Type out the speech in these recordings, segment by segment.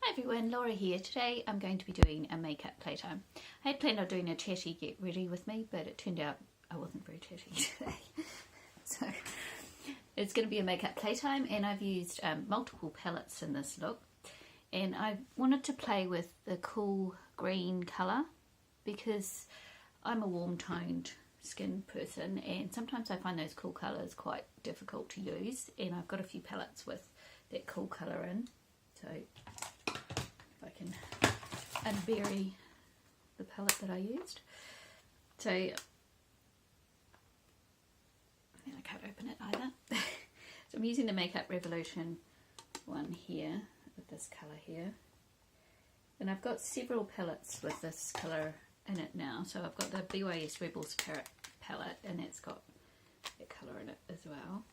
Hi everyone, Laura here. Today I'm going to be doing a makeup playtime. I had planned on doing a chatty get ready with me, but it turned out I wasn't very chatty today. So it's going to be a makeup playtime, and I've used multiple palettes in this look. And I wanted to play with the cool green colour because I'm a warm toned skin person, and sometimes I find those cool colours quite difficult to use, and I've got a few palettes with that cool colour in. So if I can unbury the palette that I used. So I can't open it either. So I'm using the Makeup Revolution one here with this colour here. And I've got several palettes with this colour in it now. So I've got the BYS Rebels palette, and it's got that colour in it as well.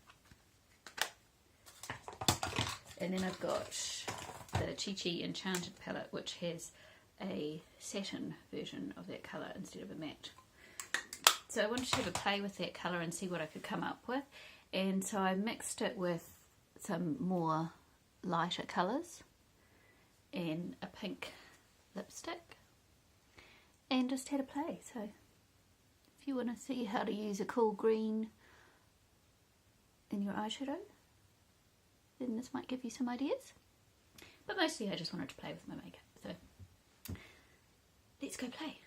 And then I've got the Chi Enchanted palette, which has a satin version of that colour instead of a matte. So I wanted to have a play with that colour and see what I could come up with. And so I mixed it with some more lighter colours and a pink lipstick and just had a play. So if you want to see how to use a cool green in your eyeshadow, then this might give you some ideas. But mostly I just wanted to play with my makeup, so let's go play.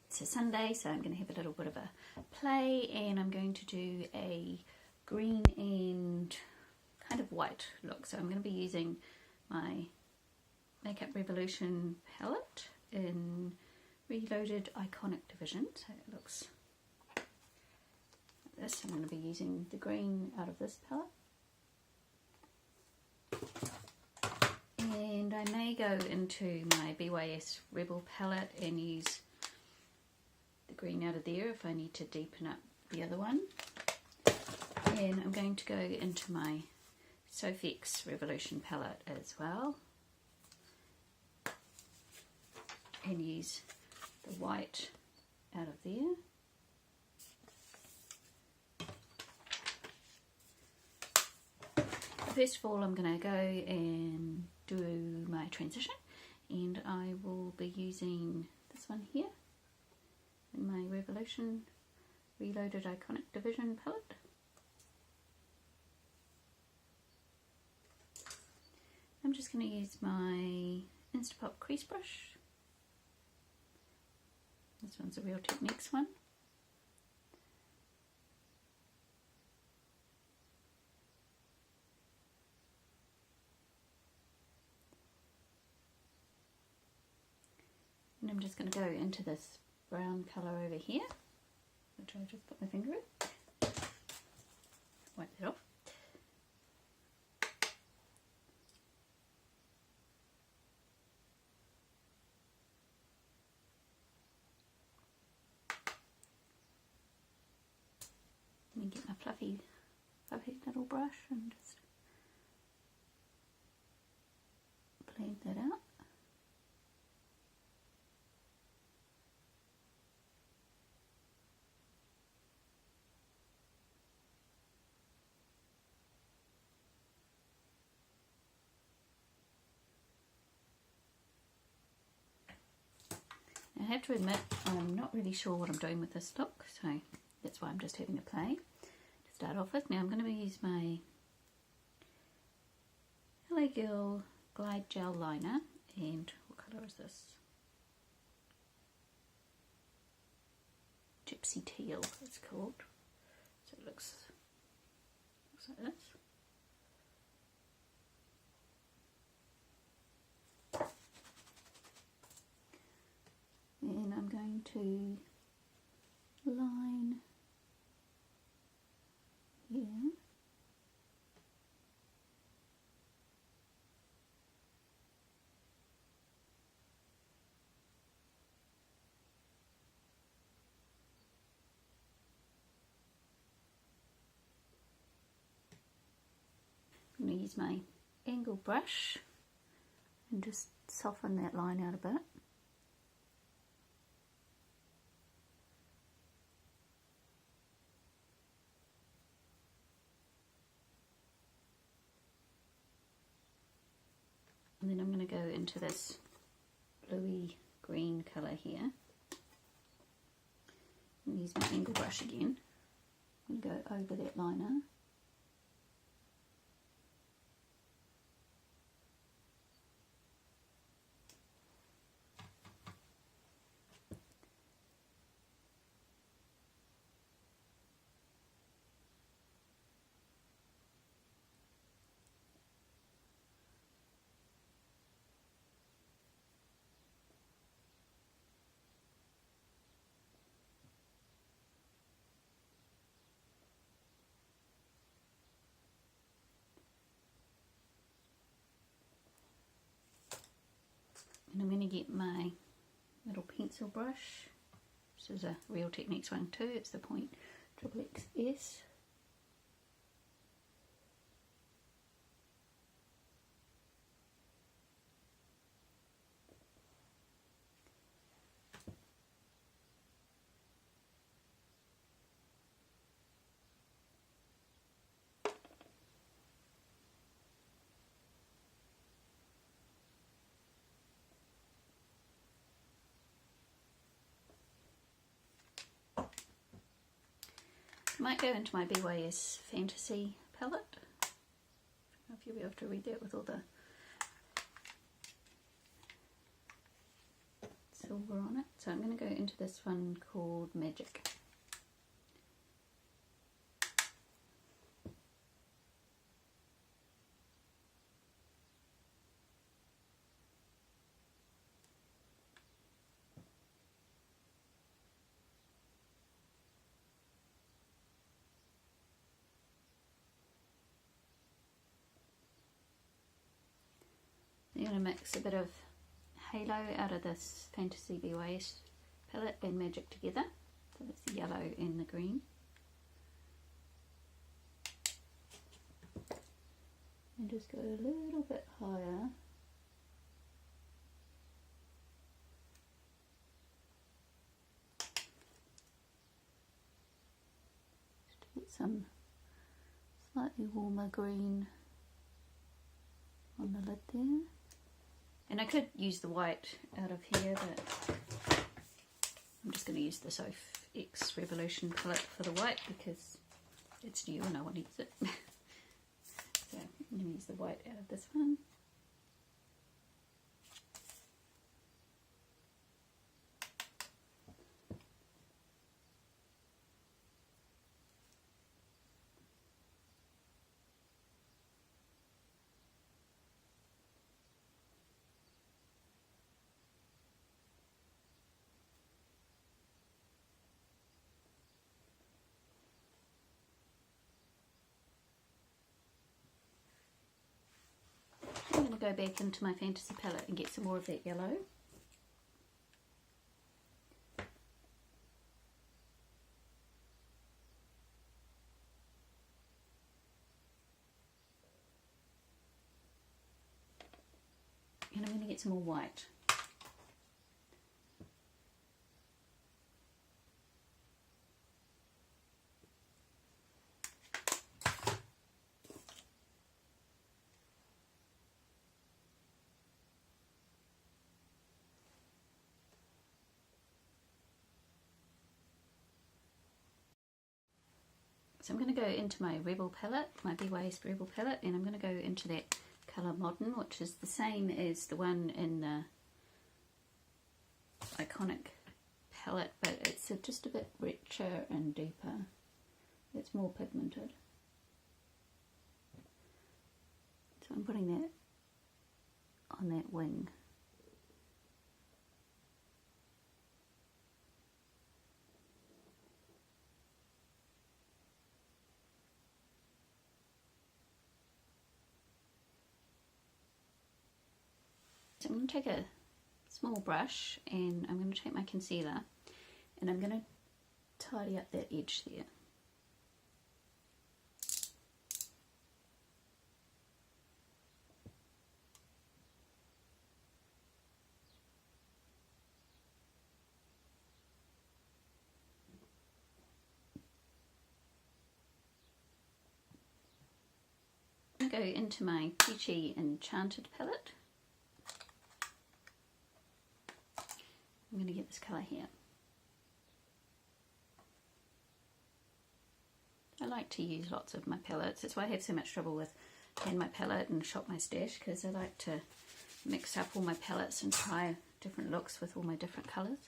It's a Sunday, so I'm going to have a little bit of a play, and I'm going to do a green and kind of white look. So I'm going to be using my Makeup Revolution palette in Reloaded Iconic Division. So it looks like this. I'm going to be using the green out of this palette. And I may go into my BYS Rebel palette and use the green out of there if I need to deepen up the other one. And I'm going to go into my Sofx Revolution palette as well and use the white out of there. First of all, I'm going to go and do my transition, and I will be using this one here in my Revolution Reloaded Iconic Division palette. I'm just going to use my Instapop crease brush. This one's a Real Techniques one. And I'm just going to go into this brown colour over here, which I'll just put my finger in. Wipe that off. Let me get my fluffy little brush and just blend that out. I have to admit, I'm not really sure what I'm doing with this look, so that's why I'm just having a play to start off with. Now I'm going to use my LA Girl Glide Gel Liner, and what colour is this? Gypsy Teal it's called. So it looks like this. And I'm going to line here. I'm going to use my angle brush and just soften that line out a bit. And then I'm going to into this bluey green colour here. I'm going to use my angle brush again. I'm going to go over that liner. And I'm going to get my little pencil brush. This is a Real Techniques one too, it's the point XXS. I might go into my BYS Fantasy palette. I don't know if you'll be able to read that with all the silver on it. So I'm going to go into this one called Magic. I'm going to mix a bit of Halo out of this Fantasy BYS palette and Magic together. So that's the yellow and the green. And just go a little bit higher. Just to get some slightly warmer green on the lid there. And I could use the white out of here, but I'm just going to use the Soph X Revolution palette for the white because it's new and no one needs it. So I'm going to use the white out of this one. I'm going to go back into my Fantasy palette and get some more of that yellow. And I'm going to get some more white. So I'm going to go into my Rebel palette, my BYS Rebel palette, and I'm going to go into that colour Modern, which is the same as the one in the Iconic palette, but it's just a bit richer and deeper. It's more pigmented. So I'm putting that on that wing. So I'm going to take a small brush and I'm going to take my concealer and I'm going to tidy up that edge there. I'm going to go into my Chi Enchanted palette. I'm going to get this colour here. I like to use lots of my palettes. That's why I have so much trouble with Pan My Palette and Shop My Stash, because I like to mix up all my palettes and try different looks with all my different colours.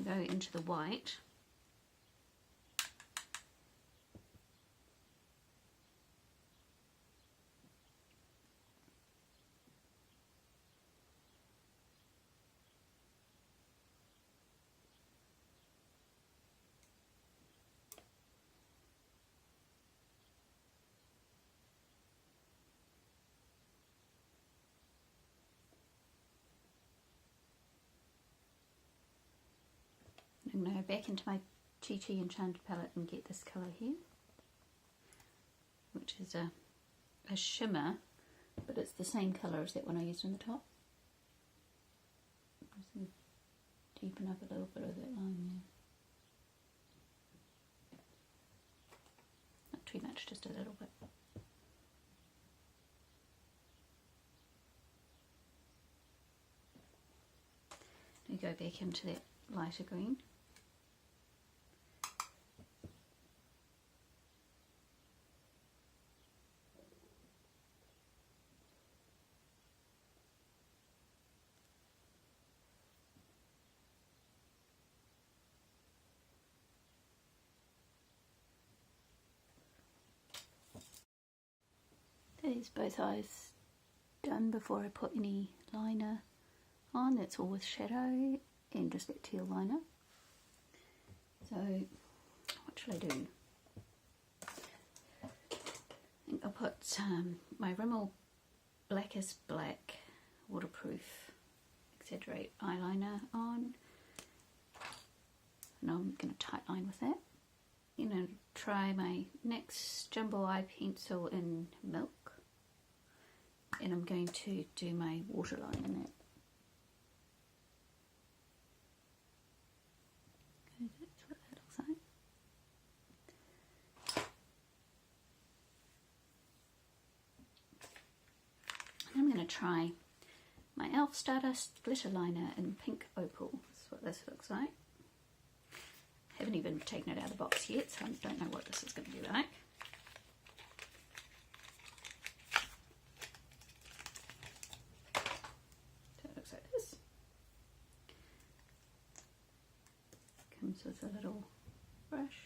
Go into the white. I'm going to go back into my Chi Enchanted palette and get this colour here, which is a shimmer, but it's the same colour as that one I used on the top. Just going to deepen up a little bit of that line there. Not too much, just a little bit. You go back into that lighter green. There's both eyes done before I put any liner on. That's all with shadow and just that teal liner. So what should I do? I think I'll put my Rimmel Blackest Black waterproof Exaggerate eyeliner on, and I'm going to tightline with that. I'm going to try my NYX Jumbo Eye Pencil in Milk, and I'm going to do my waterline in that. Okay, that's what that looks like. And I'm going to try my e.l.f. Stardust glitter liner in Pink Opal. That's what this looks like. Haven't even taken it out of the box yet, so I don't know what this is going to be like. So it looks like this. Comes with a little brush.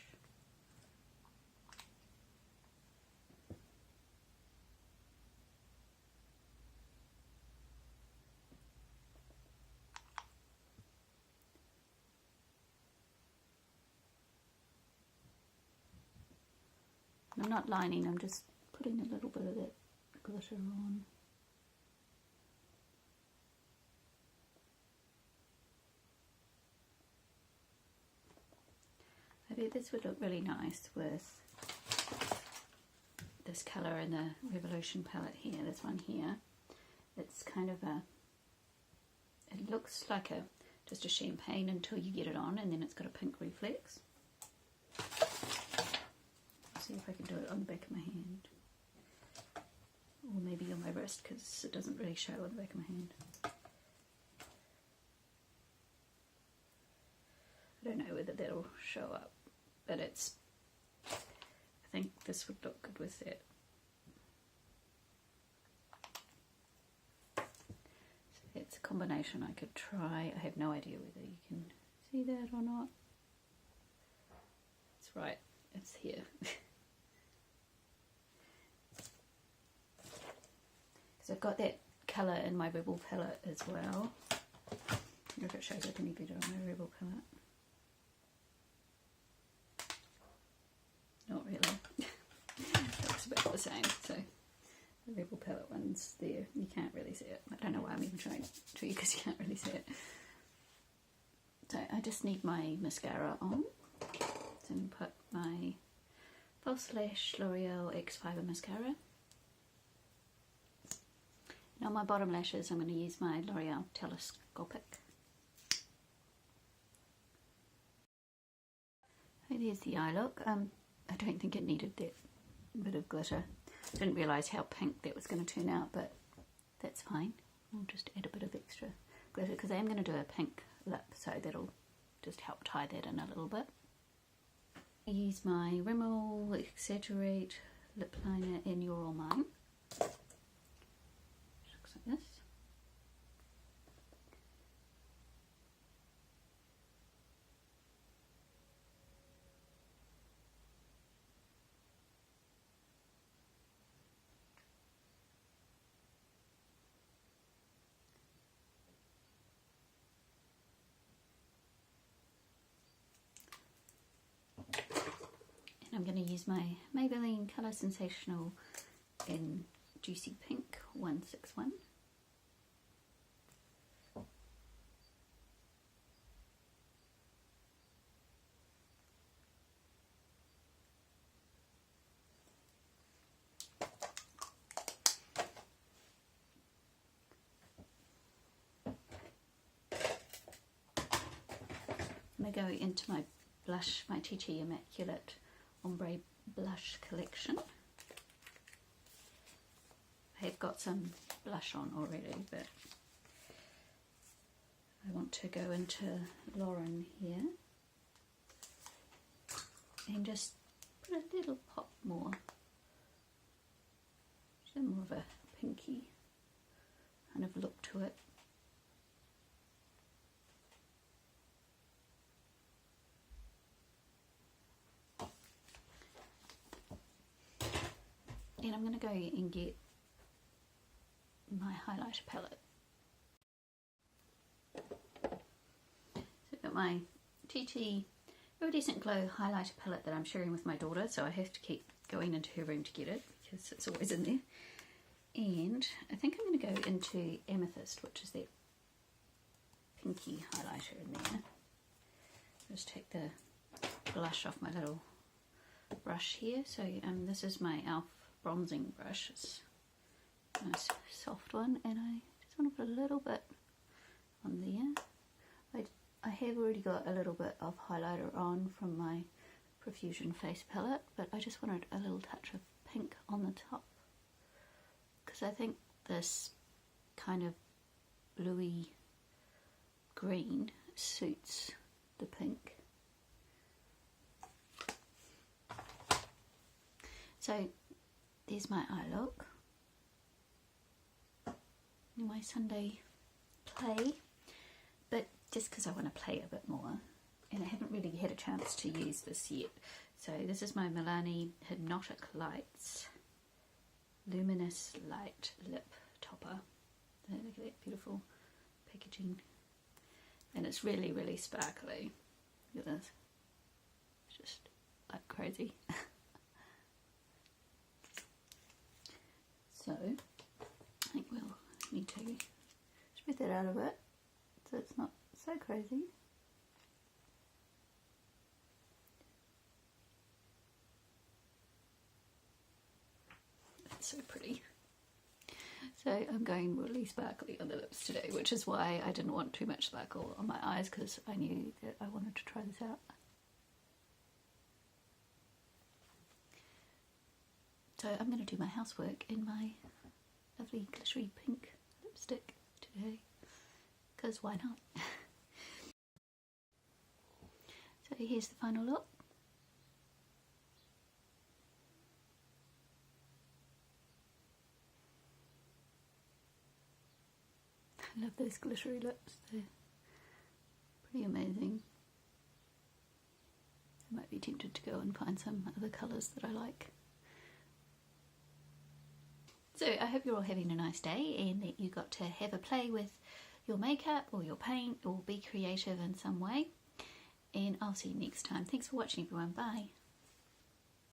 I'm not lining, I'm just putting a little bit of that glitter on. I think this would look really nice with this colour in the Revolution palette here, this one here. It's kind of a, it looks like just a champagne until you get it on, and then it's got a pink reflex. See if I can do it on the back of my hand, or maybe on my wrist, because it doesn't really show on the back of my hand. I don't know whether that'll show up, but it's, I think this would look good with it. So it's a combination I could try. I have no idea whether you can see that or not. That's right, it's here. I've got that colour in my Rebel palette as well. I wonder if it shows up any better on my Rebel palette. Not really. It looks about the same. So the Rebel palette one's there. You can't really see it. I don't know why I'm even trying to you, because you can't really see it. So I just need my mascara on. So I'm going to put my False Lash L'Oreal X Fiber Mascara. And on my bottom lashes I'm going to use my L'Oreal Telescopic. So there's the eye look. I don't think it needed that bit of glitter. Didn't realise how pink that was going to turn out, but that's fine. I'll just add a bit of extra glitter because I am going to do a pink lip, so that'll just help tie that in a little bit. I use my Rimmel Exaggerate lip liner in You're All Mine. It looks like this. I'm going to use my Maybelline Colour Sensational in Juicy Pink 161. I'm going to go into my blush, my Chi Immaculate Ombre Blush collection. I have got some blush on already, but I want to go into Lauren here and just put a little pop more. Just more of a pinky kind of look to it. And I'm going to go and get my highlighter palette. So I've got my Chi Iridescent Glow highlighter palette that I'm sharing with my daughter, so I have to keep going into her room to get it because it's always in there. And I think I'm going to go into Amethyst, which is that pinky highlighter in there. Just take the blush off my little brush here. So this is my e.l.f. bronzing brush. It's a nice soft one, and I just want to put a little bit on there. I have already got a little bit of highlighter on from my Profusion face palette, but I just wanted a little touch of pink on the top because I think this kind of bluey green suits the pink. So there's my eye look, my Sunday play, but just because I want to play a bit more, and I haven't really had a chance to use this yet. So this is my Milani Hypnotic Lights Luminous Light Lip Topper. Look at that beautiful packaging, and it's really, really sparkly. Look at this, it's just like crazy. So I think we'll need to spread that out a bit so it's not so crazy. That's so pretty. So I'm going really sparkly on the lips today, which is why I didn't want too much sparkle on my eyes, because I knew that I wanted to try this out. So I'm going to do my housework in my lovely glittery pink lipstick today, because why not? So here's the final look. I love those glittery lips, they're pretty amazing. I might be tempted to go and find some other colours that I like. So I hope you're all having a nice day and that you got to have a play with your makeup or your paint or be creative in some way. And I'll see you next time. Thanks for watching, everyone. Bye.